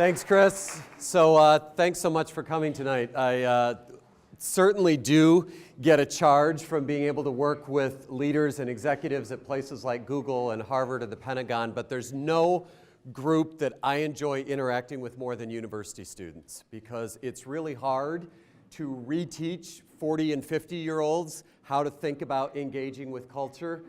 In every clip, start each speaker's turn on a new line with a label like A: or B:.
A: Thanks, Chris. So thanks so much for coming tonight. I certainly do get a charge from being able to work with leaders and executives at places like Google and Harvard and the Pentagon, but there's no group that I enjoy interacting with more than university students, because it's really hard to reteach 40 and 50-year-olds how to think about engaging with culture.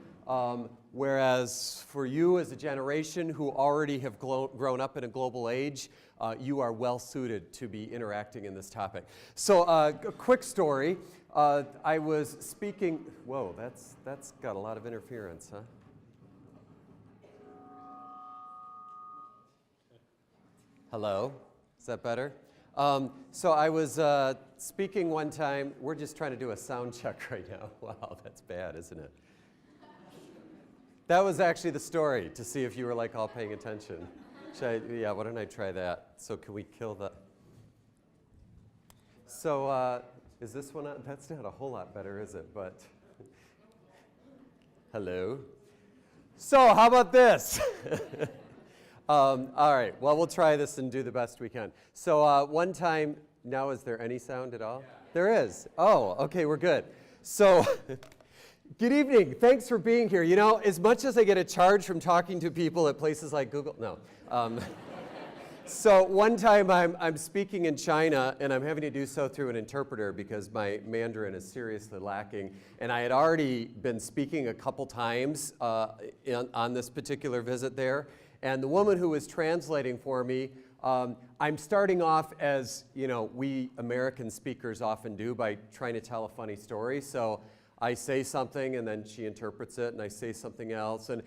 A: Whereas for you as a generation who already have grown up in a global age, you are well suited to be interacting in this topic. So a quick story. I was speaking, whoa, that's got a lot of interference, huh? Hello, is that better? So I was speaking one time. We're just trying to do a sound check right now. Wow, that's bad, isn't it? That was actually the story, to see if you were like all paying attention. Yeah, why don't I try that? So can we kill the... So is this one on? That's not a whole lot better, is it? But hello. So how about this? All right, well, we'll try this and do the best we can. So one time, now is there any sound at all? Yeah. There is. Oh, okay, we're good. So good evening. Thanks for being here. You know, as much as I get a charge from talking to people at places like Google, no. So one time I'm speaking in China, and I'm having to do so through an interpreter because my Mandarin is seriously lacking. And I had already been speaking a couple times on this particular visit there. And the woman who was translating for me, I'm starting off as, you know, we American speakers often do, by trying to tell a funny story. So I say something, and then she interprets it, and I say something else. And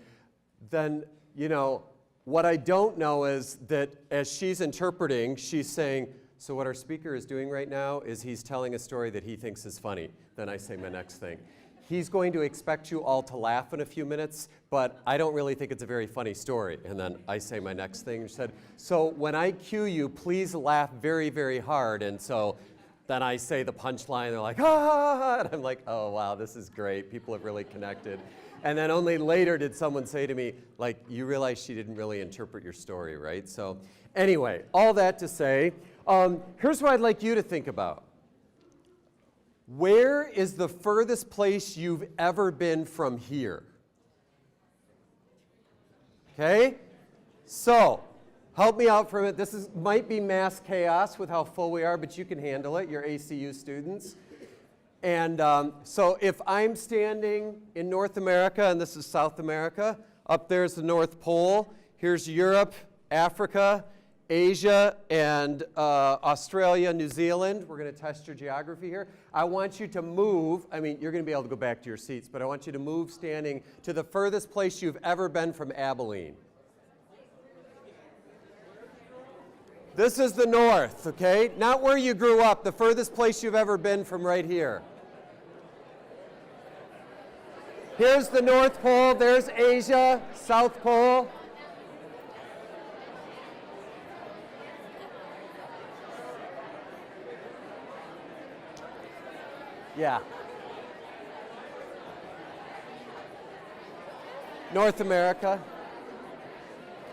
A: then, you know, what I don't know is that as she's interpreting, she's saying, so what our speaker is doing right now is he's telling a story that he thinks is funny. Then I say my next thing. He's going to expect you all to laugh in a few minutes, but I don't really think it's a very funny story. And then I say my next thing. She said, so when I cue you, please laugh very, very hard. And so then I say the punchline, they're like, ah, and I'm like, oh, wow, this is great. People have really connected. And then only later did someone say to me, like, you realize she didn't really interpret your story, right? So anyway, all that to say, here's what I'd like you to think about. Where is the furthest place you've ever been from here? Okay? So, help me out for a minute. This might be mass chaos with how full we are, but you can handle it. You're ACU students. And so if I'm standing in North America, and this is South America, up there's the North Pole, here's Europe, Africa, Asia, and Australia, New Zealand. We're going to test your geography here. I want you to move. I mean, you're going to be able to go back to your seats, but I want you to move standing to the furthest place you've ever been from Abilene. This is the north, okay? Not where you grew up, the furthest place you've ever been from right here. Here's the North Pole, there's Asia, South Pole. Yeah. North America.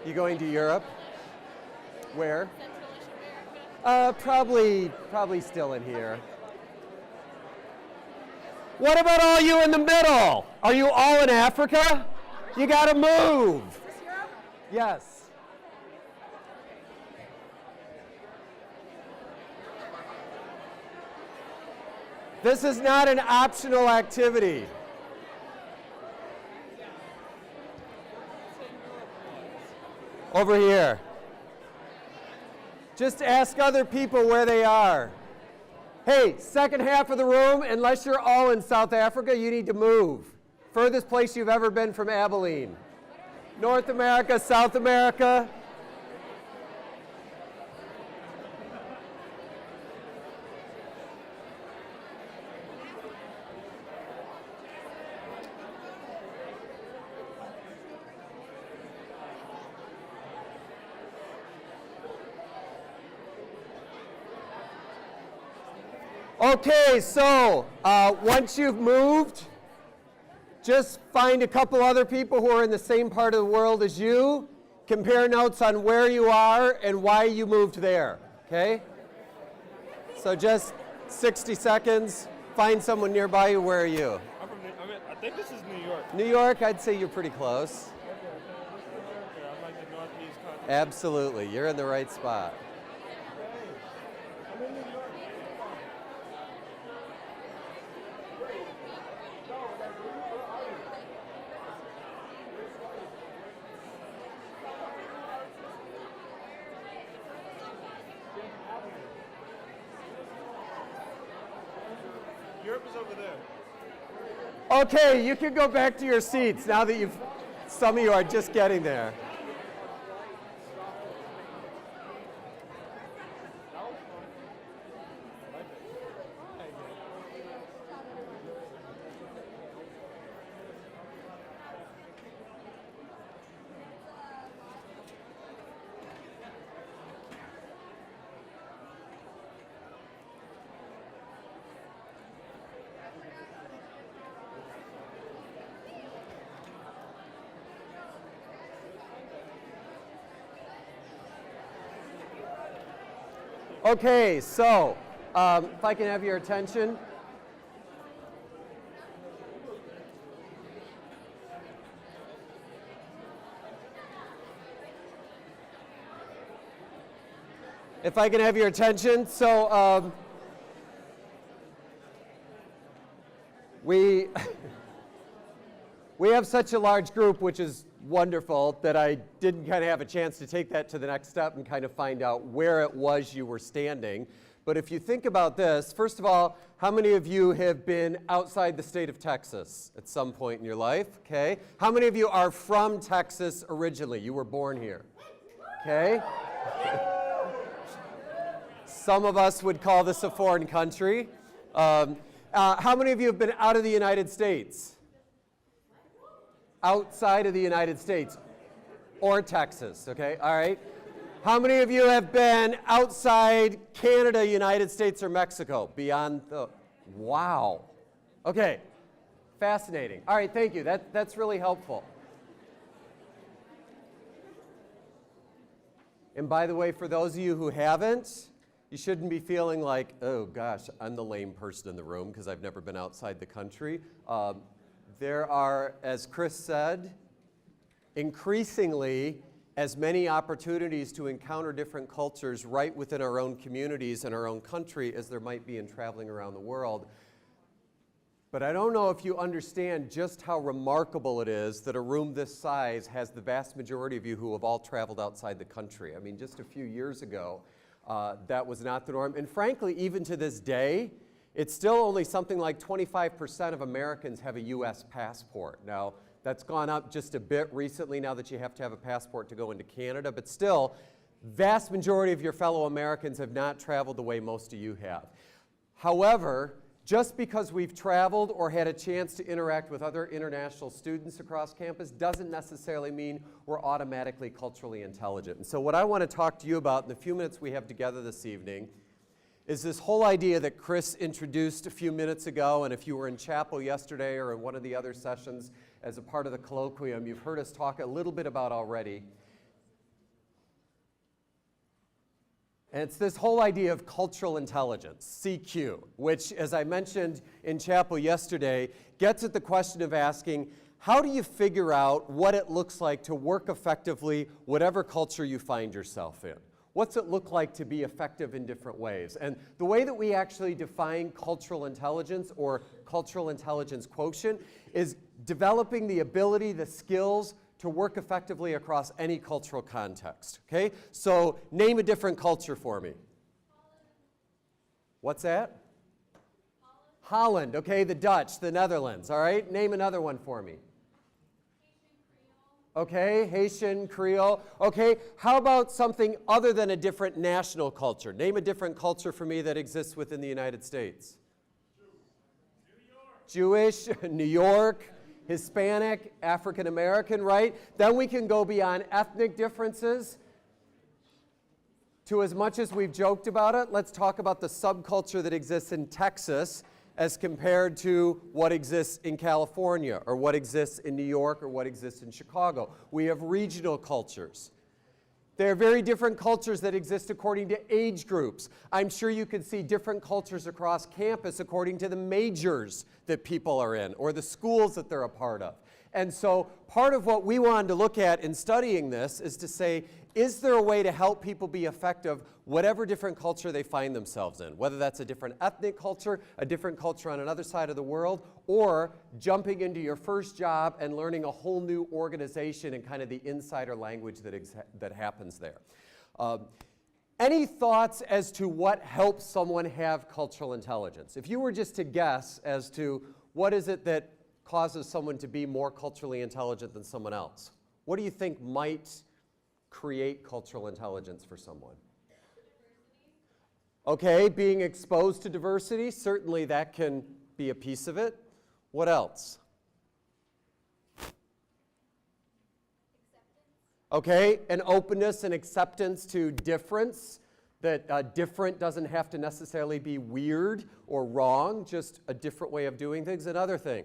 A: You going to Europe? Where? Probably still in here. What about all you in the middle? Are you all in Africa? You gotta move. Is this Europe? Yes. This is not an optional activity. Over here. Just ask other people where they are. Hey, second half of the room, unless you're all in South Africa, you need to move. Furthest place you've ever been from Abilene. North America, South America. Okay, so once you've moved, just find a couple other people who are in the same part of the world as you, compare notes on where you are and why you moved there, okay? So just 60 seconds. Find someone nearby you. Where are you?
B: I think this is New York.
A: New York, I'd say you're pretty close.
B: Okay, I'm like the northeast country.
A: Absolutely, you're in the right spot.
B: I'm in New York. Europe is over there.
A: Okay, you can go back to your seats now that some of you are just getting there. Okay, so if I can have your attention. If I can have your attention, so we have such a large group, which is wonderful, that I didn't kind of have a chance to take that to the next step and kind of find out where it was you were standing. But if you think about this, first of all, how many of you have been outside the state of Texas at some point in your life? Okay. How many of you are from Texas originally? You were born here. Okay. Some of us would call this a foreign country. How many of you have been out of the United States? Outside of the United States or Texas, okay, all right. How many of you have been outside Canada, United States, or Mexico? Beyond the, wow. Okay, fascinating. All right, thank you, that's really helpful. And by the way, for those of you who haven't, you shouldn't be feeling like, oh gosh, I'm the lame person in the room because I've never been outside the country. There are, as Chris said, increasingly as many opportunities to encounter different cultures right within our own communities and our own country as there might be in traveling around the world. But I don't know if you understand just how remarkable it is that a room this size has the vast majority of you who have all traveled outside the country. I mean, just a few years ago, that was not the norm. And frankly, even to this day, it's still only something like 25% of Americans have a U.S. passport. Now, that's gone up just a bit recently now that you have to have a passport to go into Canada, but still, vast majority of your fellow Americans have not traveled the way most of you have. However, just because we've traveled or had a chance to interact with other international students across campus doesn't necessarily mean we're automatically culturally intelligent. And so what I want to talk to you about in the few minutes we have together this evening is this whole idea that Chris introduced a few minutes ago, and if you were in chapel yesterday or in one of the other sessions as a part of the colloquium, you've heard us talk a little bit about already. And it's this whole idea of cultural intelligence, CQ, which, as I mentioned in chapel yesterday, gets at the question of asking, how do you figure out what it looks like to work effectively whatever culture you find yourself in? What's it look like to be effective in different ways? And the way that we actually define cultural intelligence or cultural intelligence quotient is developing the ability, the skills to work effectively across any cultural context, okay? So name a different culture for me. What's that? Holland, okay, the Dutch, the Netherlands, all right? Name another one for me. Okay, Haitian, Creole. Okay, how about something other than a different national culture? Name a different culture for me that exists within the United States. Jewish, New York, Hispanic, African American, right? Then we can go beyond ethnic differences to, as much as we've joked about it, let's talk about the subculture that exists in Texas. as compared to what exists in California or what exists in New York or what exists in Chicago. We have regional cultures. There are very different cultures that exist according to age groups. I'm sure you could see different cultures across campus according to the majors that people are in or the schools that they're a part of. And so part of what we wanted to look at in studying this is to say, is there a way to help people be effective whatever different culture they find themselves in, whether that's a different ethnic culture, a different culture on another side of the world, or jumping into your first job and learning a whole new organization and kind of the insider language that happens there. Any thoughts as to what helps someone have cultural intelligence? If you were just to guess as to what is it that causes someone to be more culturally intelligent than someone else, what do you think might create cultural intelligence for someone? Okay, being exposed to diversity, certainly that can be a piece of it. What else? Okay, an openness and acceptance to difference, that different doesn't have to necessarily be weird or wrong, just a different way of doing things. Another thing.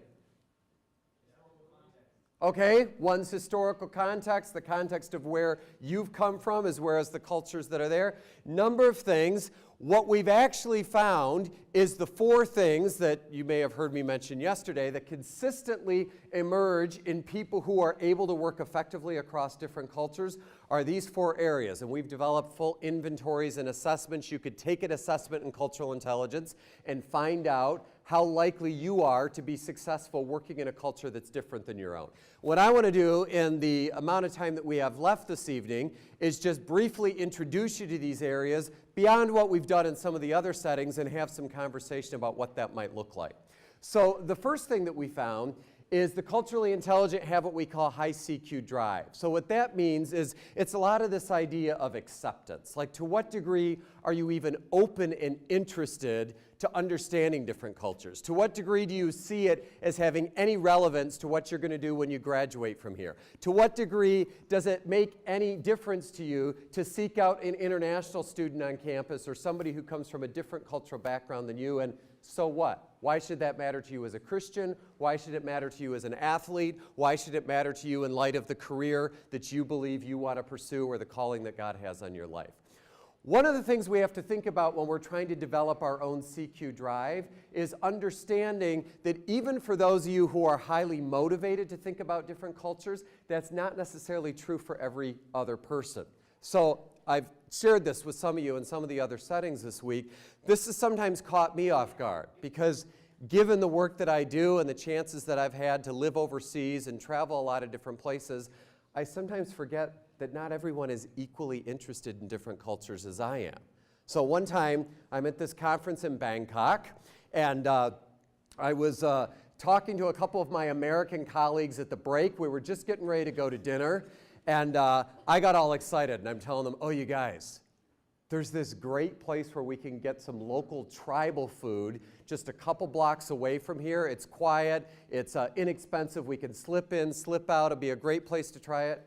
A: Okay, one's historical context, the context of where you've come from as well as the cultures that are there. Number of things. What we've actually found is the 4 things that you may have heard me mention yesterday that consistently emerge in people who are able to work effectively across different cultures are these 4 areas. And we've developed full inventories and assessments. You could take an assessment in cultural intelligence and find out how likely you are to be successful working in a culture that's different than your own. What I want to do in the amount of time that we have left this evening is just briefly introduce you to these areas beyond what we've done in some of the other settings and have some conversation about what that might look like. So the first thing that we found is the culturally intelligent have what we call high CQ drive. So what that means is it's a lot of this idea of acceptance. Like, to what degree are you even open and interested to understanding different cultures? To what degree do you see it as having any relevance to what you're going to do when you graduate from here? To what degree does it make any difference to you to seek out an international student on campus or somebody who comes from a different cultural background than you, and so what? Why should that matter to you as a Christian? Why should it matter to you as an athlete? Why should it matter to you in light of the career that you believe you want to pursue or the calling that God has on your life? One of the things we have to think about when we're trying to develop our own CQ drive is understanding that even for those of you who are highly motivated to think about different cultures, that's not necessarily true for every other person. So I've shared this with some of you in some of the other settings this week. This has sometimes caught me off guard because given the work that I do and the chances that I've had to live overseas and travel a lot of different places, I sometimes forget that not everyone is equally interested in different cultures as I am. So one time, I'm at this conference in Bangkok, and I was talking to a couple of my American colleagues at the break. We were just getting ready to go to dinner, and I got all excited, and I'm telling them, oh, you guys, there's this great place where we can get some local tribal food just a couple blocks away from here. It's quiet, it's inexpensive, we can slip in, slip out, it'll be a great place to try it.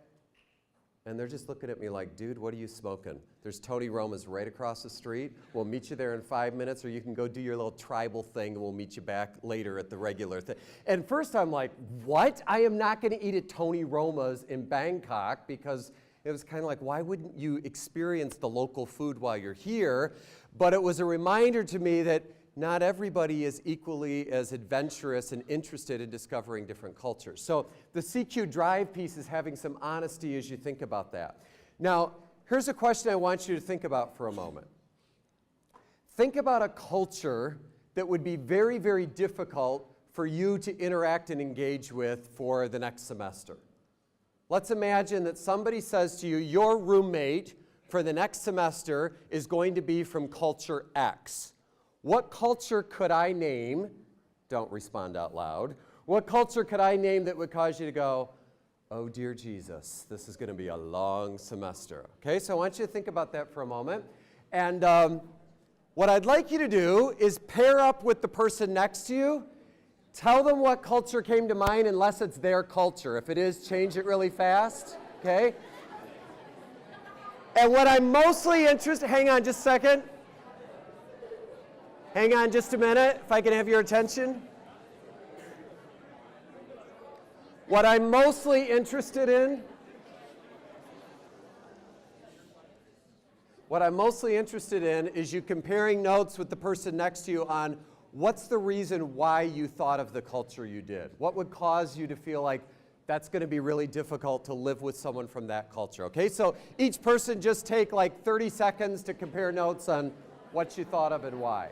A: And they're just looking at me like, dude, what are you smoking? There's Tony Roma's right across the street. We'll meet you there in 5 minutes, or you can go do your little tribal thing, and we'll meet you back later at the regular thing. And first I'm like, what? I am not going to eat at Tony Roma's in Bangkok, because it was kind of like, why wouldn't you experience the local food while you're here? But it was a reminder to me that not everybody is equally as adventurous and interested in discovering different cultures. So the CQ drive piece is having some honesty as you think about that. Now, here's a question I want you to think about for a moment. Think about a culture that would be very, very difficult for you to interact and engage with for the next semester. Let's imagine that somebody says to you, your roommate for the next semester is going to be from culture X. What culture could I name? Don't respond out loud. What culture could I name that would cause you to go, oh dear Jesus, this is going to be a long semester? Okay, so I want you to think about that for a moment. And what I'd like you to do is pair up with the person next to you. Tell them what culture came to mind, unless it's their culture. If it is, change it really fast, okay? And what I'm mostly interested, hang on just a second. Hang on just a minute, if I can have your attention. What I'm mostly interested in is you comparing notes with the person next to you on what's the reason why you thought of the culture you did. What would cause you to feel like that's going to be really difficult to live with someone from that culture, okay? So each person just take like 30 seconds to compare notes on what you thought of and why.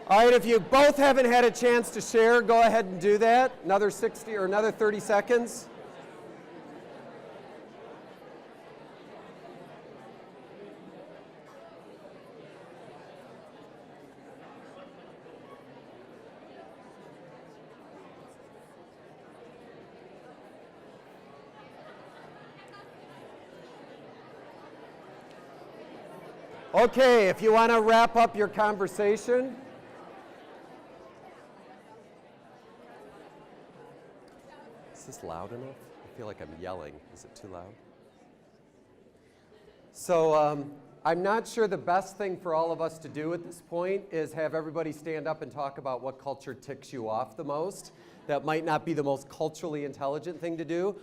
A: All right, if you both haven't had a chance to share, go ahead and do that. Another 60 or another 30 seconds. Okay, if you want to wrap up your conversation. Is this loud enough? I feel like I'm yelling. Is it too loud? So I'm not sure the best thing for all of us to do at this point is have everybody stand up and talk about what culture ticks you off the most. That might not be the most culturally intelligent thing to do.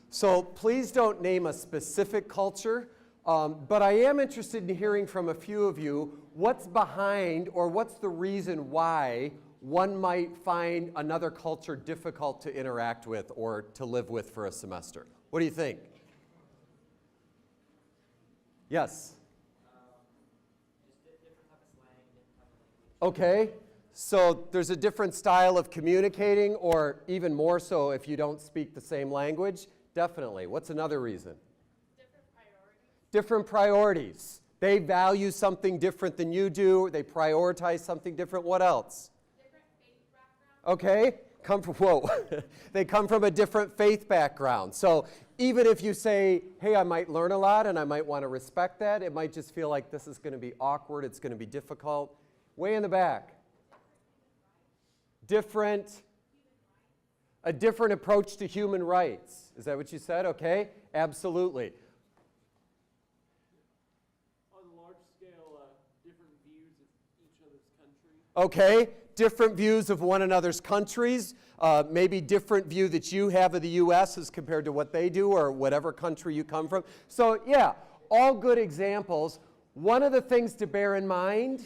A: So please don't name a specific culture, but I am interested in hearing from a few of you what's behind or what's the reason why one might find another culture difficult to interact with or to live with for a semester. What do you think? Yes?
C: Just different type of slang, different type of language.
A: Okay, so there's a different style of communicating, or even more so if you don't speak the same language? Definitely. What's another reason?
C: Different priorities.
A: Different priorities. They value something different than you do. They prioritize something different. What else? Okay, they come from a different faith background. So even if you say, hey, I might learn a lot and I might want to respect that, it might just feel like this is going to be awkward, it's going to be difficult. Way in the back. A different approach to human rights. Is that what you said? Okay, absolutely.
D: On a large scale, different views of each other's country.
A: Okay, different views of one another's countries, maybe different view that you have of the U.S. as compared to what they do or whatever country you come from. So yeah, all good examples. One of the things to bear in mind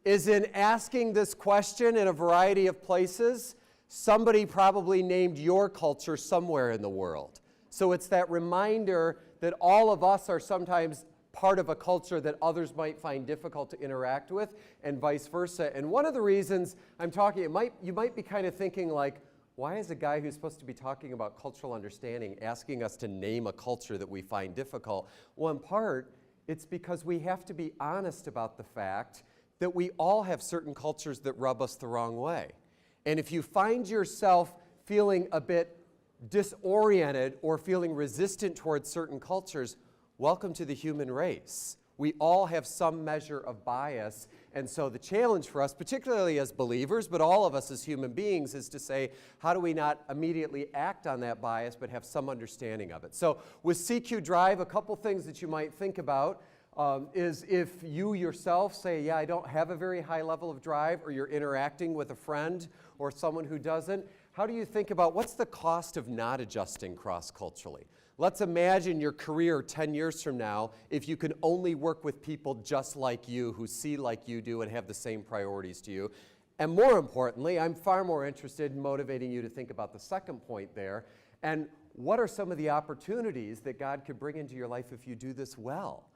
A: is in asking this question in a variety of places, somebody probably named your culture somewhere in the world. So it's that reminder that all of us are sometimes part of a culture that others might find difficult to interact with, and vice versa. And one of the reasons I'm talking, you might be kind of thinking like, why is a guy who's supposed to be talking about cultural understanding asking us to name a culture that we find difficult? Well, in part, it's because we have to be honest about the fact that we all have certain cultures that rub us the wrong way. And if you find yourself feeling a bit disoriented or feeling resistant towards certain cultures, welcome to the human race. We all have some measure of bias, and so the challenge for us, particularly as believers, but all of us as human beings, is to say, how do we not immediately act on that bias, but have some understanding of it? So with CQ Drive, a couple things that you might think about is if you yourself say, yeah, I don't have a very high level of drive, or you're interacting with a friend or someone who doesn't, how do you think about what's the cost of not adjusting cross-culturally? Let's imagine your career 10 years from now if you can only work with people just like you, who see like you do and have the same priorities to you. And more importantly, I'm far more interested in motivating you to think about the second point there, and what are some of the opportunities that God could bring into your life if you do this well?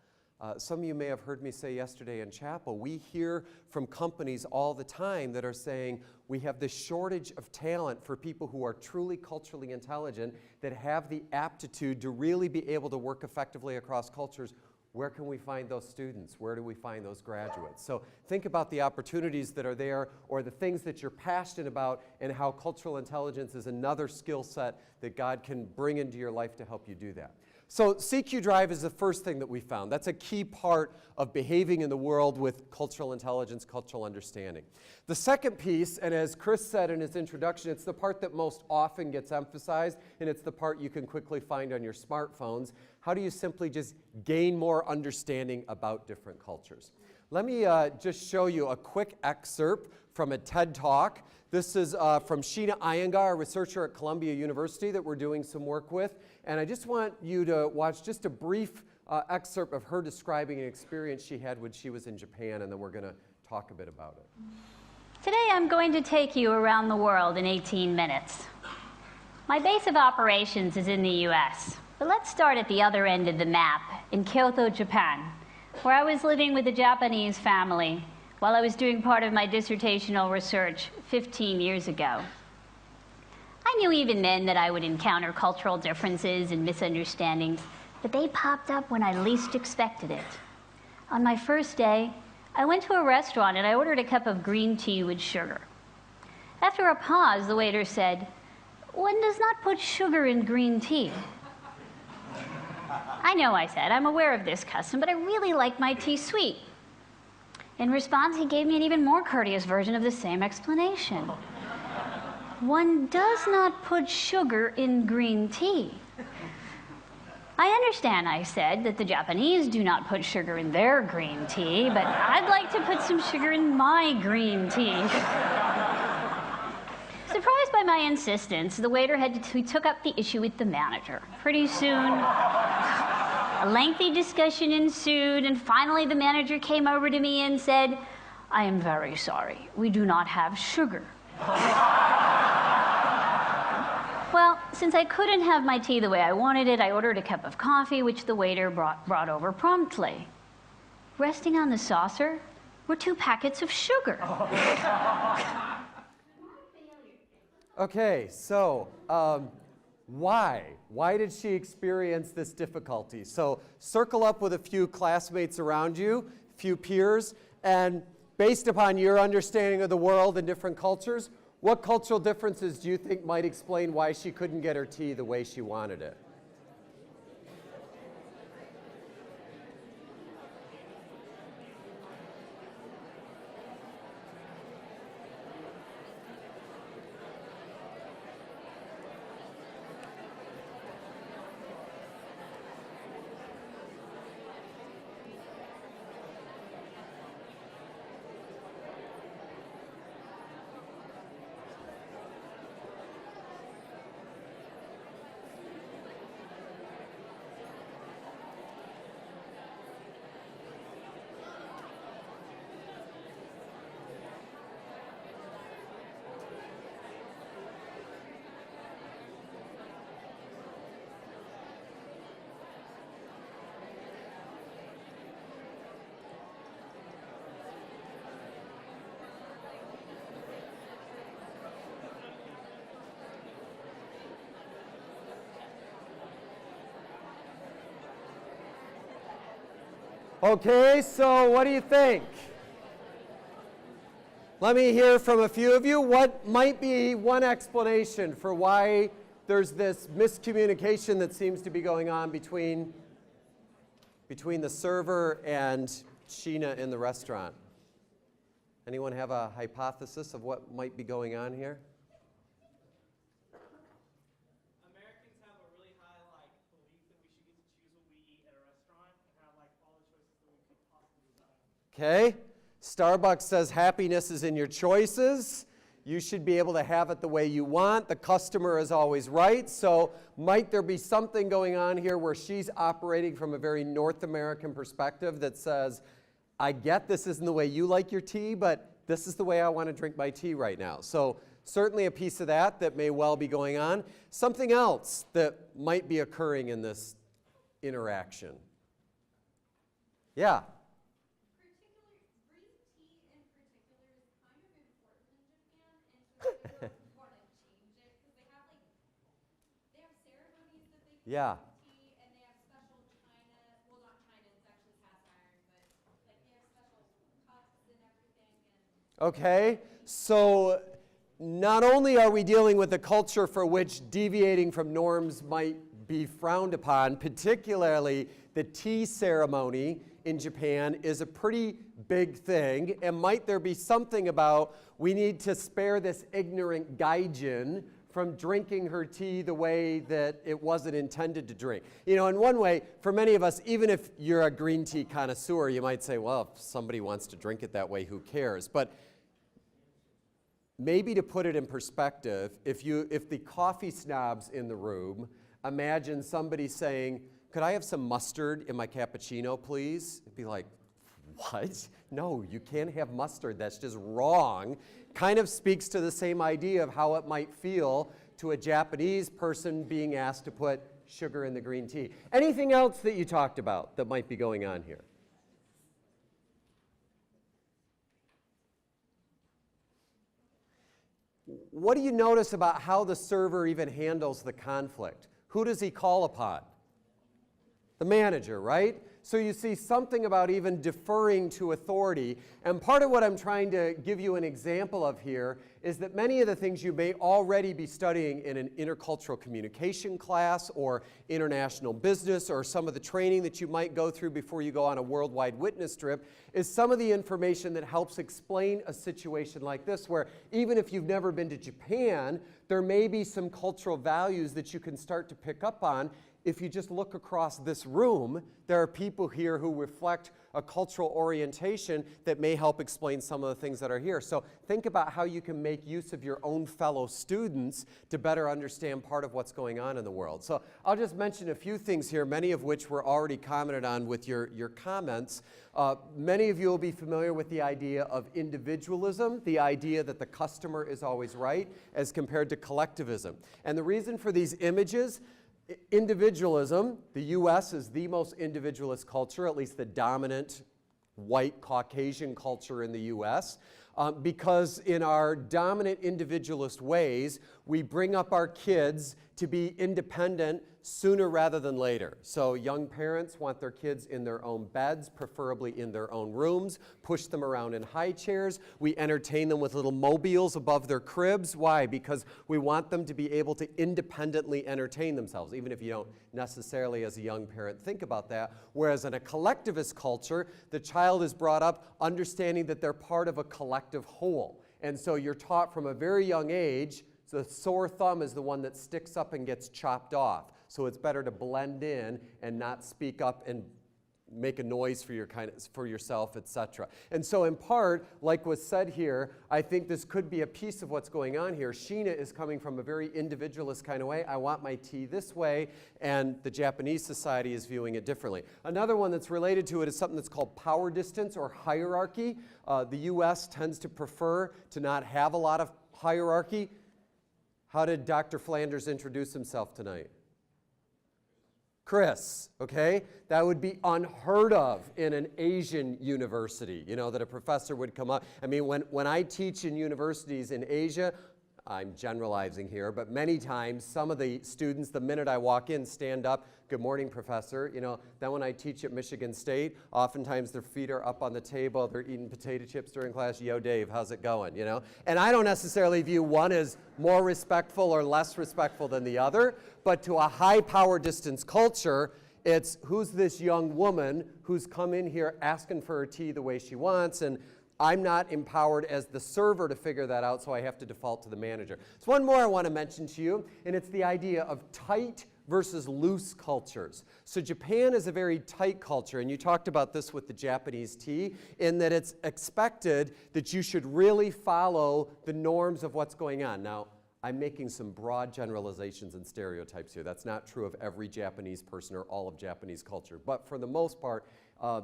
A: Some of you may have heard me say yesterday in chapel, we hear from companies all the time that are saying we have this shortage of talent for people who are truly culturally intelligent, that have the aptitude to really be able to work effectively across cultures. Where can we find those students? Where do we find those graduates? So think about the opportunities that are there, or the things that you're passionate about, and how cultural intelligence is another skill set that God can bring into your life to help you do that. So CQ Drive is the first thing that we found. That's a key part of behaving in the world with cultural intelligence, cultural understanding. The second piece, and as Chris said in his introduction, it's the part that most often gets emphasized, and it's the part you can quickly find on your smartphones. How do you simply just gain more understanding about different cultures? Let me just show you a quick excerpt from a TED Talk. This is from Sheena Iyengar, a researcher at Columbia University that we're doing some work with. And I just want you to watch just a brief excerpt of her describing an experience she had when she was in Japan, and then we're going to talk a bit about it.
E: Today I'm going to take you around the world in 18 minutes. My base of operations is in the US, but let's start at the other end of the map, in Kyoto, Japan, where I was living with a Japanese family while I was doing part of my dissertational research 15 years ago. I knew even then that I would encounter cultural differences and misunderstandings, but they popped up when I least expected it. On my first day, I went to a restaurant and I ordered a cup of green tea with sugar. After a pause, the waiter said, "One does not put sugar in green tea." "I know," I said, "I'm aware of this custom, but I really like my tea sweet." In response, he gave me an even more courteous version of the same explanation. "One does not put sugar in green tea." "I understand," I said, "that the Japanese do not put sugar in their green tea, but I'd like to put some sugar in my green tea." Surprised by my insistence, the waiter took up the issue with the manager. Pretty soon, a lengthy discussion ensued, and finally the manager came over to me and said, "I am very sorry, we do not have sugar." Well, since I couldn't have my tea the way I wanted it, I ordered a cup of coffee, which the waiter brought over promptly. Resting on the saucer were 2 packets of sugar.
A: Okay, so why? Why did she experience this difficulty? So circle up with a few classmates around you, a few peers, and based upon your understanding of the world and different cultures, what cultural differences do you think might explain why she couldn't get her tea the way she wanted it? Okay, so what do you think? Let me hear from a few of you. What might be one explanation for why there's this miscommunication that seems to be going on between the server and Sheena in the restaurant? Anyone have a hypothesis of what might be going on here?
D: Americans have a really high belief that we should get to choose what we eat at a restaurant and have all the choices that we could possibly desire.
A: Okay. Starbucks says happiness is in your choices. You should be able to have it the way you want. The customer is always right. So might there be something going on here where she's operating from a very North American perspective that says, I get this isn't the way you like your tea, but this is the way I want to drink my tea right now. So certainly a piece of that may well be going on. Something else that might be occurring in this interaction. Yeah.
C: Particularly, green tea in particular is kind of important in Japan, and so they don't want to change it because they have ceremonies that they can
A: Yeah.
C: drink tea, and they have special china. Well, not china; it's actually cast iron, but like they have special cups and everything. And
A: Okay, so not only are we dealing with a culture for which deviating from norms might be frowned upon, particularly the tea ceremony in Japan is a pretty big thing, and might there be something about we need to spare this ignorant gaijin from drinking her tea the way that it wasn't intended to drink. You know, in one way, for many of us, even if you're a green tea connoisseur, you might say, well, if somebody wants to drink it that way, who cares? But maybe to put it in perspective, if the coffee snobs in the room imagine somebody saying, could I have some mustard in my cappuccino, please? It'd be like, what? No, you can't have mustard. That's just wrong. Kind of speaks to the same idea of how it might feel to a Japanese person being asked to put sugar in the green tea. Anything else that you talked about that might be going on here? What do you notice about how the server even handles the conflict? Who does he call upon? The manager, right? So you see something about even deferring to authority. And part of what I'm trying to give you an example of here is that many of the things you may already be studying in an intercultural communication class or international business or some of the training that you might go through before you go on a worldwide witness trip is some of the information that helps explain a situation like this, where even if you've never been to Japan, there may be some cultural values that you can start to pick up on. If you just look across this room, there are people here who reflect a cultural orientation that may help explain some of the things that are here. So think about how you can make use of your own fellow students to better understand part of what's going on in the world. So I'll just mention a few things here, many of which were already commented on with your comments. Many of you will be familiar with the idea of individualism, the idea that the customer is always right, as compared to collectivism. And the reason for these images, individualism, the U.S. is the most individualist culture, at least the dominant white Caucasian culture in the U.S., because in our dominant individualist ways, we bring up our kids to be independent sooner rather than later. So young parents want their kids in their own beds, preferably in their own rooms, push them around in high chairs. We entertain them with little mobiles above their cribs. Why? Because we want them to be able to independently entertain themselves, even if you don't necessarily as a young parent think about that. Whereas in a collectivist culture, the child is brought up understanding that they're part of a collective whole. And so you're taught from a very young age, the sore thumb is the one that sticks up and gets chopped off. So it's better to blend in and not speak up and make a noise for yourself, etc. And so in part, like was said here, I think this could be a piece of what's going on here. Sheena is coming from a very individualist kind of way. I want my tea this way, and the Japanese society is viewing it differently. Another one that's related to it is something that's called power distance or hierarchy. The U.S. tends to prefer to not have a lot of hierarchy. How did Dr. Flanders introduce himself tonight? Chris, okay? That would be unheard of in an Asian university, you know, that a professor would come up. I mean, when I teach in universities in Asia, I'm generalizing here, but many times some of the students, the minute I walk in, stand up, good morning, professor. You know, then when I teach at Michigan State, oftentimes their feet are up on the table, they're eating potato chips during class. Yo, Dave, how's it going, you know? And I don't necessarily view one as more respectful or less respectful than the other, but to a high power distance culture, it's who's this young woman who's come in here asking for her tea the way she wants, and I'm not empowered as the server to figure that out, so I have to default to the manager. So one more I want to mention to you, and it's the idea of tight versus loose cultures. So Japan is a very tight culture, and you talked about this with the Japanese tea, in that it's expected that you should really follow the norms of what's going on. Now, I'm making some broad generalizations and stereotypes here. That's not true of every Japanese person or all of Japanese culture, but for the most part,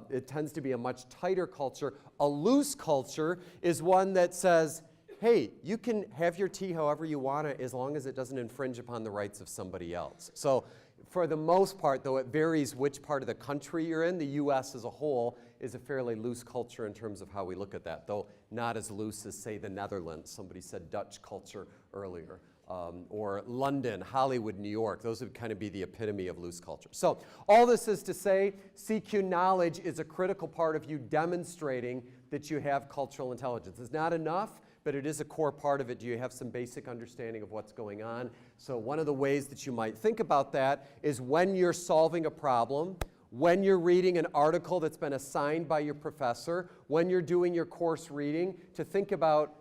A: it tends to be a much tighter culture. A loose culture is one that says, hey, you can have your tea however you want it as long as it doesn't infringe upon the rights of somebody else. So for the most part, though it varies which part of the country you're in, the U.S. as a whole is a fairly loose culture in terms of how we look at that, though not as loose as, say, the Netherlands. Somebody said Dutch culture earlier. Or London, Hollywood, New York. Those would kind of be the epitome of loose culture. So all this is to say, CQ knowledge is a critical part of you demonstrating that you have cultural intelligence. It's not enough, but it is a core part of it. Do you have some basic understanding of what's going on? So one of the ways that you might think about that is when you're solving a problem, when you're reading an article that's been assigned by your professor, when you're doing your course reading, to think about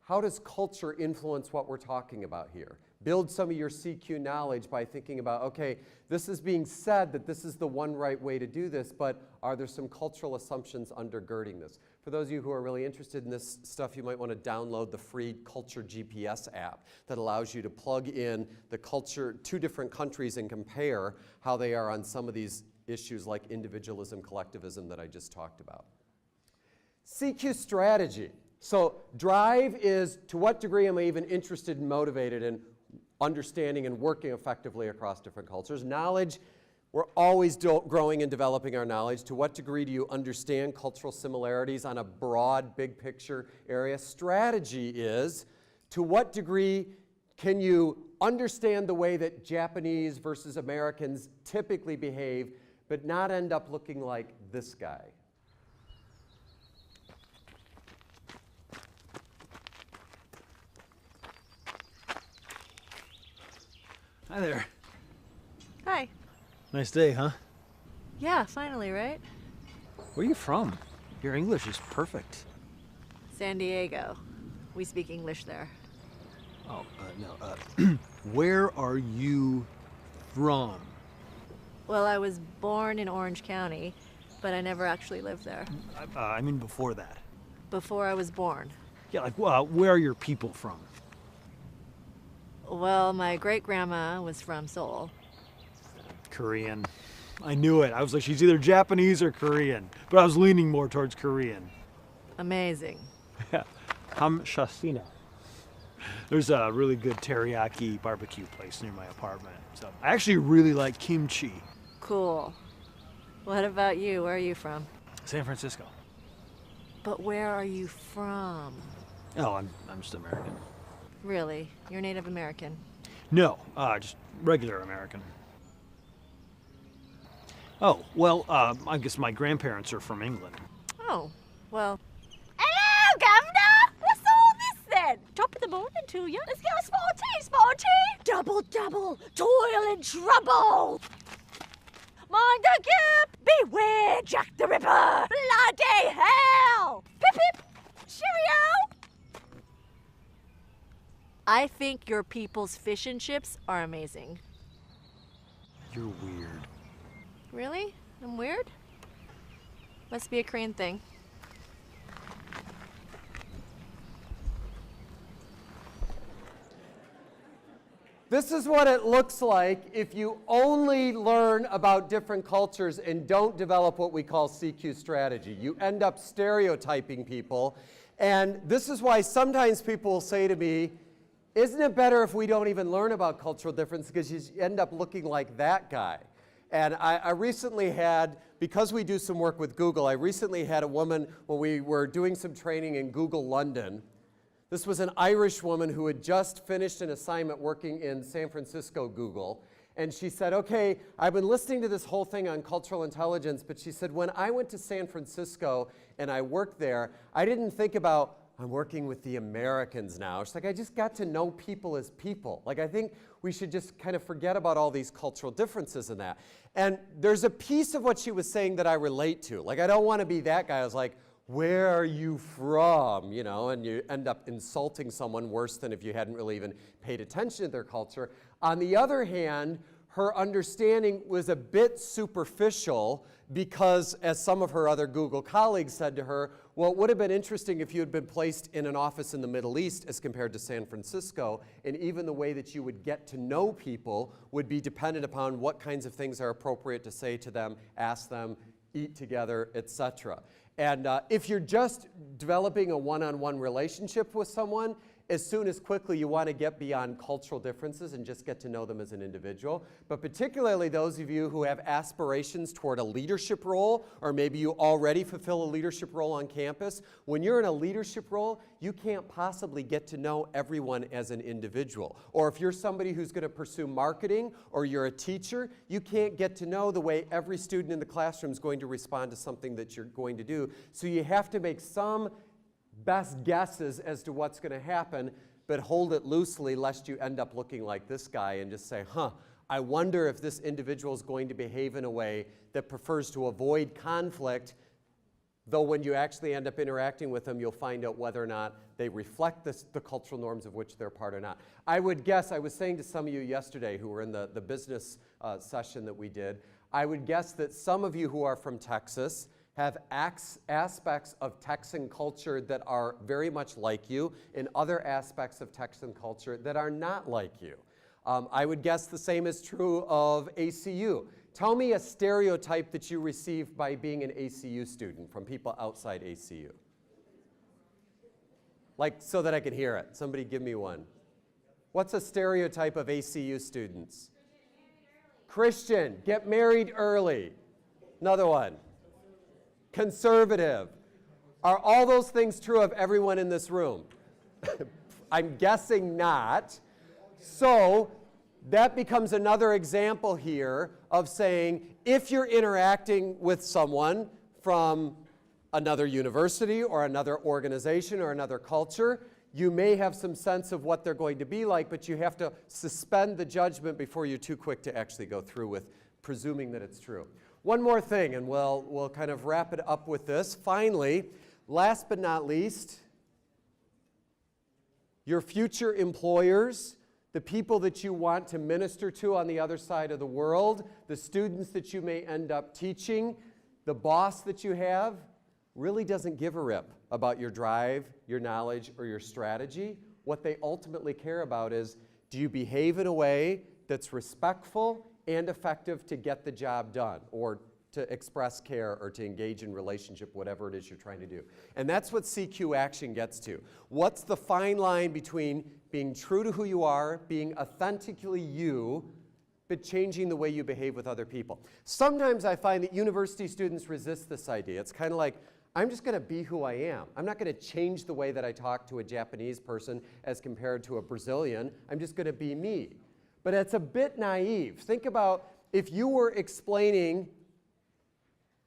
A: how does culture influence what we're talking about here? Build some of your CQ knowledge by thinking about, okay, this is being said that this is the one right way to do this, but are there some cultural assumptions undergirding this? For those of you who are really interested in this stuff, you might want to download the free Culture GPS app that allows you to plug in the culture, 2 different countries, and compare how they are on some of these issues like individualism, collectivism that I just talked about. CQ strategy. So drive is, to what degree am I even interested and motivated in understanding and working effectively across different cultures? Knowledge, we're always growing and developing our knowledge. To what degree do you understand cultural similarities on a broad, big picture area? Strategy is, to what degree can you understand the way that Japanese versus Americans typically behave, but not end up looking like this guy?
F: Hi there.
G: Hi.
F: Nice day, huh?
G: Yeah, finally, right?
F: Where are you from? Your English is perfect.
G: San Diego. We speak English there.
F: Oh, no. Where are you from?
G: Well, I was born in Orange County, but I never actually lived there.
F: I mean before that.
G: Before I was born.
F: Yeah, like, where are your people from?
G: Well, my great-grandma was from Seoul.
F: Korean. I knew it. I was like, she's either Japanese or Korean. But I was leaning more towards Korean.
G: Amazing.
F: Yeah. Hamshasina. There's a really good teriyaki barbecue place near my apartment. So I actually really like kimchi.
G: Cool. What about you? Where are you from?
F: San Francisco.
G: But where are you from?
F: Oh, I'm just American.
G: Really? You're Native American?
F: No, just regular American. Oh, well, I guess my grandparents are from England.
G: Oh, well. Hello, Governor! What's all this then? Top of the morning to you. Let's get a small tea. Double, toil and trouble. Mind the gap! Beware Jack the Ripper! Bloody hell! Pip pip! Cheerio! I think your people's fish and chips are amazing.
F: You're weird.
G: Really? I'm weird? Must be a Korean thing.
A: This is what it looks like if you only learn about different cultures and don't develop what we call CQ strategy. You end up stereotyping people. And this is why sometimes people will say to me, isn't it better if we don't even learn about cultural difference because you end up looking like that guy? And I recently had, because we do some work with Google, I recently had a woman when we were doing some training in Google London. This was an Irish woman who had just finished an assignment working in San Francisco Google. And she said, okay, I've been listening to this whole thing on cultural intelligence, but she said, when I went to San Francisco and I worked there, I didn't think about, I'm working with the Americans now. She's like, I just got to know people as people. Like, I think we should just kind of forget about all these cultural differences in that. And there's a piece of what she was saying that I relate to. Like, I don't want to be that guy. I was like, where are you from? You know, and you end up insulting someone worse than if you hadn't really even paid attention to their culture. On the other hand, her understanding was a bit superficial because, as some of her other Google colleagues said to her, well, it would have been interesting if you had been placed in an office in the Middle East as compared to San Francisco, and even the way that you would get to know people would be dependent upon what kinds of things are appropriate to say to them, ask them, eat together, etc. And if you're just developing a one-on-one relationship with someone, as soon as quickly you want to get beyond cultural differences and just get to know them as an individual. But particularly those of you who have aspirations toward a leadership role, or maybe you already fulfill a leadership role on campus, when you're in a leadership role, you can't possibly get to know everyone as an individual. Or if you're somebody who's going to pursue marketing, or you're a teacher, you can't get to know the way every student in the classroom is going to respond to something that you're going to do. So you have to make some best guesses as to what's going to happen, but hold it loosely lest you end up looking like this guy and just say, I wonder if this individual is going to behave in a way that prefers to avoid conflict, though when you actually end up interacting with them, you'll find out whether or not they reflect the cultural norms of which they're part or not. I would guess, I was saying to some of you yesterday who were in the business session that we did, I would guess that some of you who are from Texas have aspects of Texan culture that are very much like you, and other aspects of Texan culture that are not like you. I would guess the same is true of ACU. Tell me a stereotype that you received by being an ACU student from people outside ACU. Like, so that I can hear it. Somebody give me one. What's a stereotype of ACU students? Christian, get married early. Another one. Conservative. Are all those things true of everyone in this room? I'm guessing not. So that becomes another example here of saying, if you're interacting with someone from another university or another organization or another culture, you may have some sense of what they're going to be like, but you have to suspend the judgment before you're too quick to actually go through with presuming that it's true. One more thing, and we'll kind of wrap it up with this. Finally, last but not least, your future employers, the people that you want to minister to on the other side of the world, the students that you may end up teaching, the boss that you have, really doesn't give a rip about your drive, your knowledge, or your strategy. What they ultimately care about is, do you behave in a way that's respectful and effective to get the job done, or to express care, or to engage in relationship, whatever it is you're trying to do. And that's what CQ Action gets to. What's the fine line between being true to who you are, being authentically you, but changing the way you behave with other people? Sometimes I find that university students resist this idea. It's kind of like, I'm just going to be who I am. I'm not going to change the way that I talk to a Japanese person as compared to a Brazilian. I'm just going to be me. But it's a bit naive. Think about if you were explaining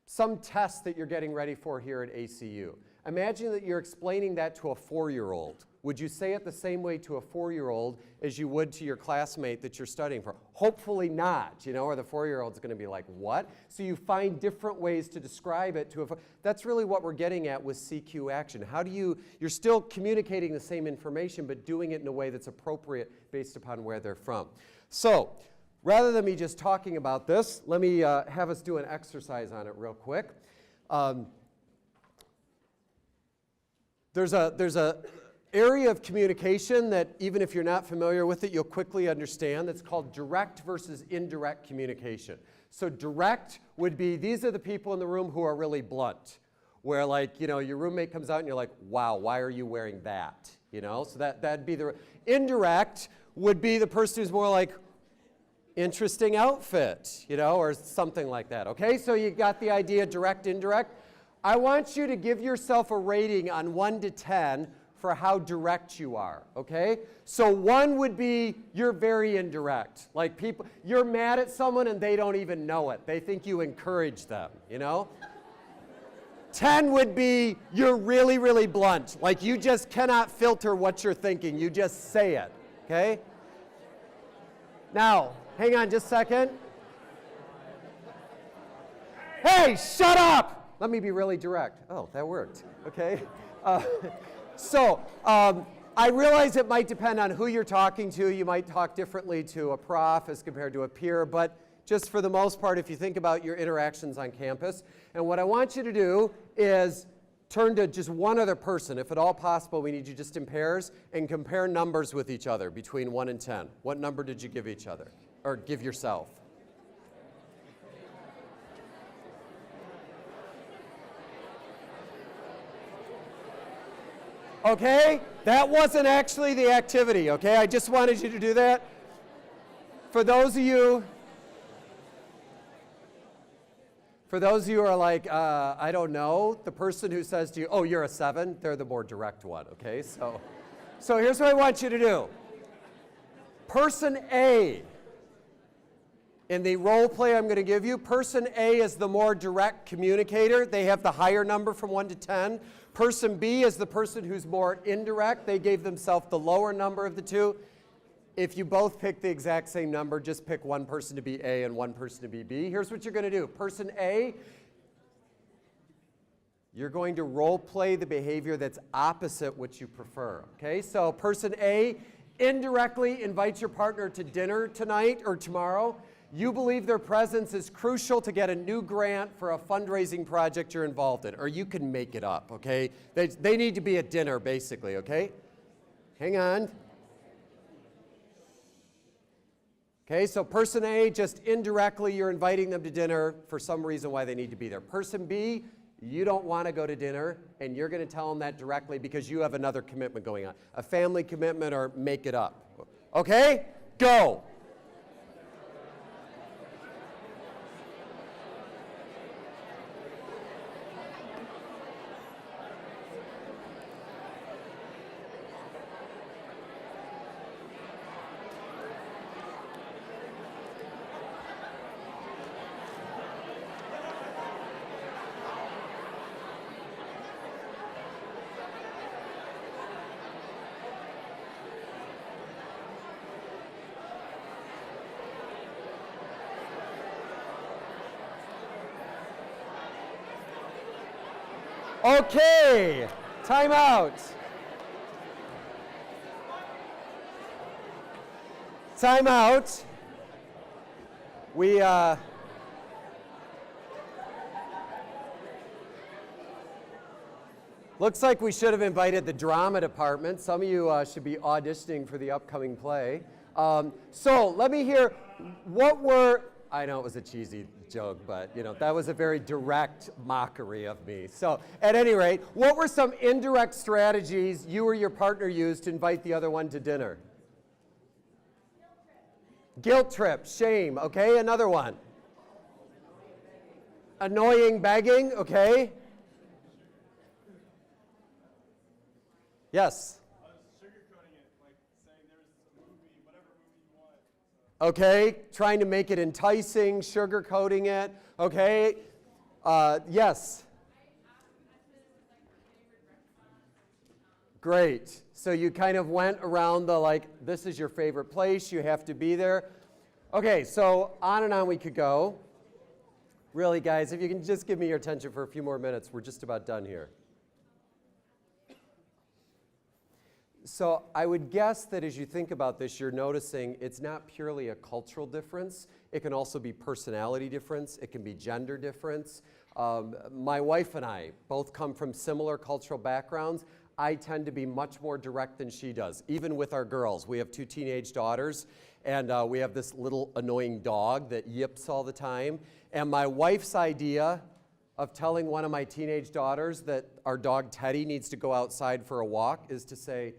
A: some test that you're getting ready for here at ACU. Imagine that you're explaining that to a 4-year-old. Would you say it the same way to a 4-year-old as you would to your classmate that you're studying for? Hopefully not, or the 4-year-old's going to be like, what? So you find different ways to describe it to a. That's really what we're getting at with CQ Action. How do you're still communicating the same information, but doing it in a way that's appropriate based upon where they're from. So, rather than me just talking about this, let me have us do an exercise on it real quick. There's a area of communication that even if you're not familiar with it, you'll quickly understand. That's called direct versus indirect communication. So direct would be, these are the people in the room who are really blunt, where your roommate comes out and you're like, wow, why are you wearing that? So that'd be the. Indirect would be the person who's more like, interesting outfit, or something like that, okay? So you got the idea, direct, indirect. I want you to give yourself a rating on 1 to 10 for how direct you are, okay? So 1 would be you're very indirect. Like you're mad at someone and they don't even know it. They think you encourage them, 10 would be you're really, really blunt. Like you just cannot filter what you're thinking. You just say it, okay? Now, hang on just a second. Hey, shut up! Let me be really direct. Oh, that worked, okay? I realize it might depend on who you're talking to. You might talk differently to a prof as compared to a peer, but just for the most part, if you think about your interactions on campus, and what I want you to do is turn to just one other person. If at all possible, we need you just in pairs and compare numbers with each other between 1 and 10. What number did you give each other, or give yourself? Okay? That wasn't actually the activity, okay? I just wanted you to do that. For those of you who are like, I don't know, the person who says to you, oh, you're a 7, they're the more direct one, okay? So here's what I want you to do. Person A, in the role play I'm going to give you, person A is the more direct communicator. They have the higher number from 1 to 10. Person B is the person who's more indirect. They gave themselves the lower number of the two. If you both pick the exact same number, just pick one person to be A and one person to be B. Here's what you're going to do. Person A, you're going to role play the behavior that's opposite what you prefer. Okay, so person A indirectly invites your partner to dinner tonight or tomorrow. You believe their presence is crucial to get a new grant for a fundraising project you're involved in, or you can make it up, okay? They need to be at dinner, basically, okay? Hang on. Okay, so person A, just indirectly, you're inviting them to dinner for some reason why they need to be there. Person B, you don't want to go to dinner, and you're going to tell them that directly because you have another commitment going on, a family commitment or make it up. Okay, go. Okay, time out. Time out. Looks like we should have invited the drama department. Some of you should be auditioning for the upcoming play. So let me hear, I know it was a cheesy joke, but that was a very direct mockery of me. So at any rate, what were some indirect strategies you or your partner used to invite the other one to dinner? Guilt trip, shame, okay, another one. Annoying begging, okay. Yes?
B: Sugarcoating it, like saying there's a movie, whatever movie you want.
A: Okay, trying to make it enticing, sugarcoating it, okay. Yes? Great. So you kind of went around the this is your favorite place, you have to be there. Okay, so on and on we could go. Really, guys, if you can just give me your attention for a few more minutes, we're just about done here. So I would guess that as you think about this, you're noticing it's not purely a cultural difference. It can also be personality difference. It can be gender difference. My wife and I both come from similar cultural backgrounds. I tend to be much more direct than she does, even with our girls. We have 2 teenage daughters, and we have this little annoying dog that yips all the time. And my wife's idea of telling one of my teenage daughters that our dog Teddy needs to go outside for a walk is to say,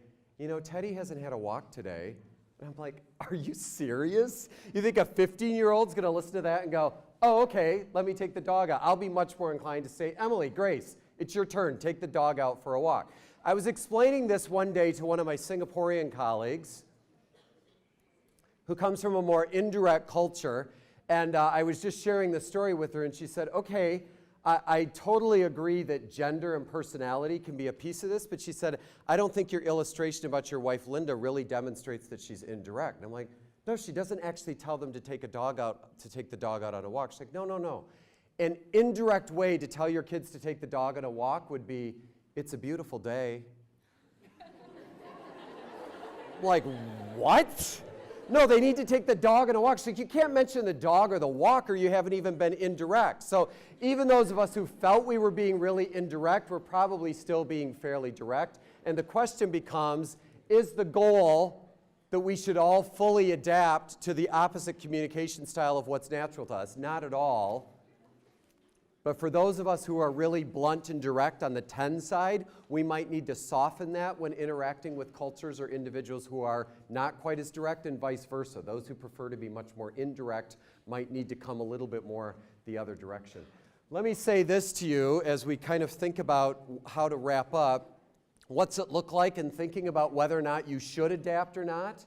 A: Teddy hasn't had a walk today. And I'm like, are you serious? You think a 15-year-old's going to listen to that and go, oh, okay, let me take the dog out. I'll be much more inclined to say, Emily, Grace, it's your turn. Take the dog out for a walk. I was explaining this one day to one of my Singaporean colleagues who comes from a more indirect culture, and I was just sharing the story with her, and she said, okay, I totally agree that gender and personality can be a piece of this, but she said, I don't think your illustration about your wife, Linda, really demonstrates that she's indirect. And I'm like, no, she doesn't actually tell them to take the dog out on a walk. She's like, no. An indirect way to tell your kids to take the dog on a walk would be, it's a beautiful day. Like, what? No, they need to take the dog on a walk. So you can't mention the dog or the walk, or you haven't even been indirect. So even those of us who felt we were being really indirect, we're probably still being fairly direct. And the question becomes, is the goal that we should all fully adapt to the opposite communication style of what's natural to us? Not at all. But for those of us who are really blunt and direct on the 10 side, we might need to soften that when interacting with cultures or individuals who are not quite as direct, and vice versa. Those who prefer to be much more indirect might need to come a little bit more the other direction. Let me say this to you as we kind of think about how to wrap up. What's it look like in thinking about whether or not you should adapt or not?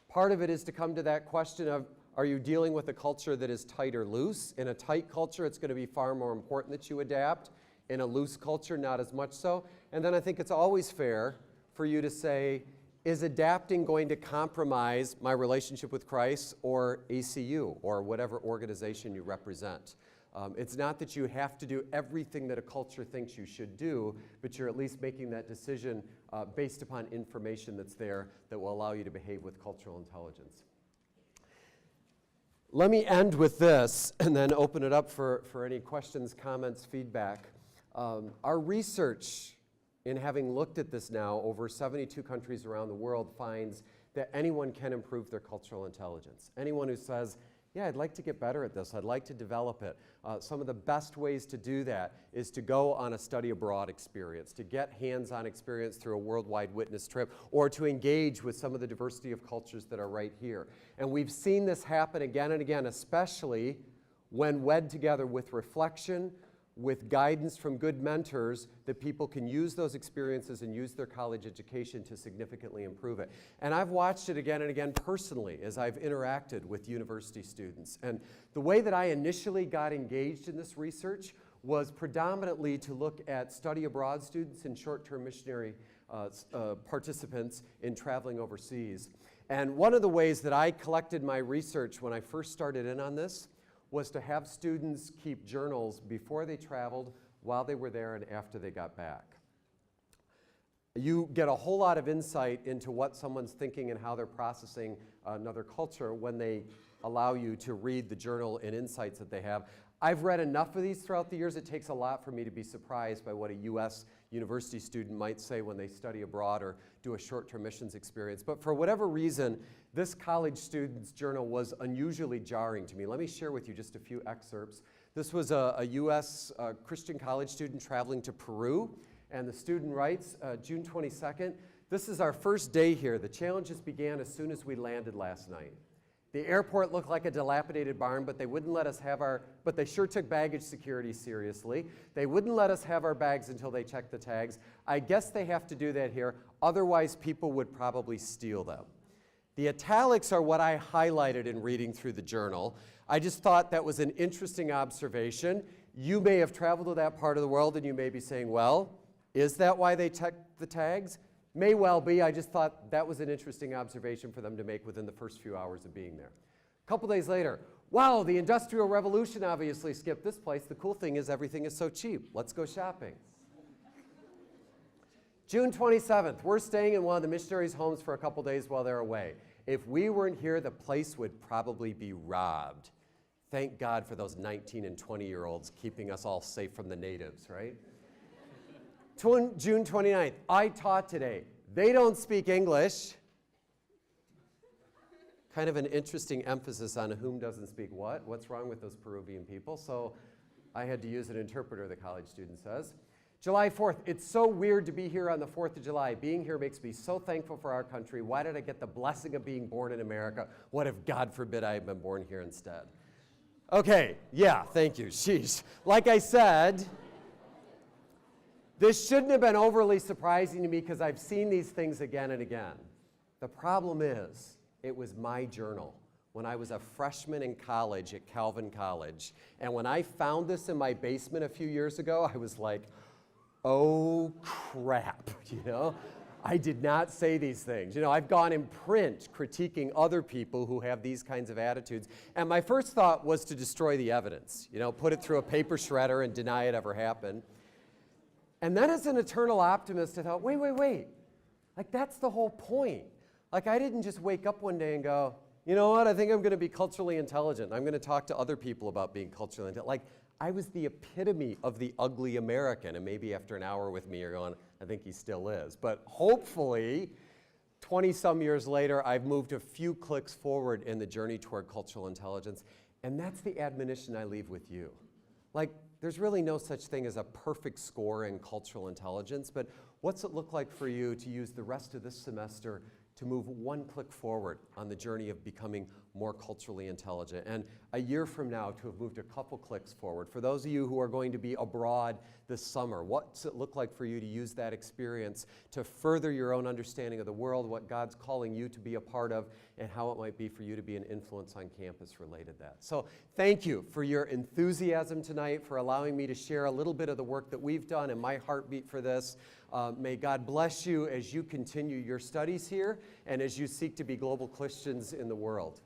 A: Part of it is to come to that question of, are you dealing with a culture that is tight or loose? In a tight culture, it's going to be far more important that you adapt. In a loose culture, not as much so. And then I think it's always fair for you to say, is adapting going to compromise my relationship with Christ or ACU or whatever organization you represent? It's not that you have to do everything that a culture thinks you should do, but you're at least making that decision based upon information that's there that will allow you to behave with cultural intelligence. Let me end with this and then open it up for any questions, comments, feedback. Our research, in having looked at this now over 72 countries around the world, finds that anyone can improve their cultural intelligence. Anyone who says, yeah, I'd like to get better at this, I'd like to develop it. Some of the best ways to do that is to go on a study abroad experience, to get hands-on experience through a worldwide witness trip, or to engage with some of the diversity of cultures that are right here. And we've seen this happen again and again, especially when wed together with reflection, with guidance from good mentors, that people can use those experiences and use their college education to significantly improve it. And I've watched it again and again personally as I've interacted with university students. And the way that I initially got engaged in this research was predominantly to look at study abroad students and short-term missionary participants in traveling overseas. And one of the ways that I collected my research when I first started in on this was to have students keep journals before they traveled, while they were there, and after they got back. You get a whole lot of insight into what someone's thinking and how they're processing another culture when they allow you to read the journal and insights that they have. I've read enough of these throughout the years. It takes a lot for me to be surprised by what a U.S. university student might say when they study abroad or do a short-term missions experience. But for whatever reason, this college student's journal was unusually jarring to me. Let me share with you just a few excerpts. This was a U.S. Christian college student traveling to Peru, and the student writes, June 22nd, this is our first day here. The challenges began as soon as we landed last night. The airport looked like a dilapidated barn, but they wouldn't let us have but they sure took baggage security seriously. They wouldn't let us have our bags until they checked the tags. I guess they have to do that here, otherwise people would probably steal them. The italics are what I highlighted in reading through the journal. I just thought that was an interesting observation. You may have traveled to that part of the world and you may be saying, well, is that why they checked the tags? May well be. I just thought that was an interesting observation for them to make within the first few hours of being there. A couple days later, wow, the Industrial Revolution obviously skipped this place. The cool thing is everything is so cheap. Let's go shopping. June 27th, we're staying in one of the missionaries' homes for a couple days while they're away. If we weren't here, the place would probably be robbed. Thank God for those 19 and 20-year-olds keeping us all safe from the natives, right? June 29th, I taught today. They don't speak English. Kind of an interesting emphasis on whom doesn't speak what. What's wrong with those Peruvian people? So I had to use an interpreter, the college student says. July 4th, it's so weird to be here on the 4th of July. Being here makes me so thankful for our country. Why did I get the blessing of being born in America? What if, God forbid, I had been born here instead? Okay, yeah, thank you. Sheesh. Like I said, this shouldn't have been overly surprising to me because I've seen these things again and again. The problem is, it was my journal when I was a freshman in college at Calvin College. And when I found this in my basement a few years ago, I was like, oh crap, you know? I did not say these things. You know, I've gone in print critiquing other people who have these kinds of attitudes. And my first thought was to destroy the evidence, you know, put it through a paper shredder and deny it ever happened. And then as an eternal optimist, I thought, wait. Like, that's the whole point. Like, I didn't just wake up one day and go, you know what, I think I'm going to be culturally intelligent. I'm going to talk to other people about being culturally intelligent. Like, I was the epitome of the ugly American. And maybe after an hour with me, you're going, I think he still is. But hopefully, 20-some years later, I've moved a few clicks forward in the journey toward cultural intelligence. And that's the admonition I leave with you. Like, there's really no such thing as a perfect score in cultural intelligence, but what's it look like for you to use the rest of this semester to move one click forward on the journey of becoming more culturally intelligent, and a year from now to have moved a couple clicks forward? For those of you who are going to be abroad this summer, what's it look like for you to use that experience to further your own understanding of the world, what God's calling you to be a part of, and how it might be for you to be an influence on campus related to that? So thank you for your enthusiasm tonight, for allowing me to share a little bit of the work that we've done and my heartbeat for this. May God bless you as you continue your studies here and as you seek to be global Christians in the world.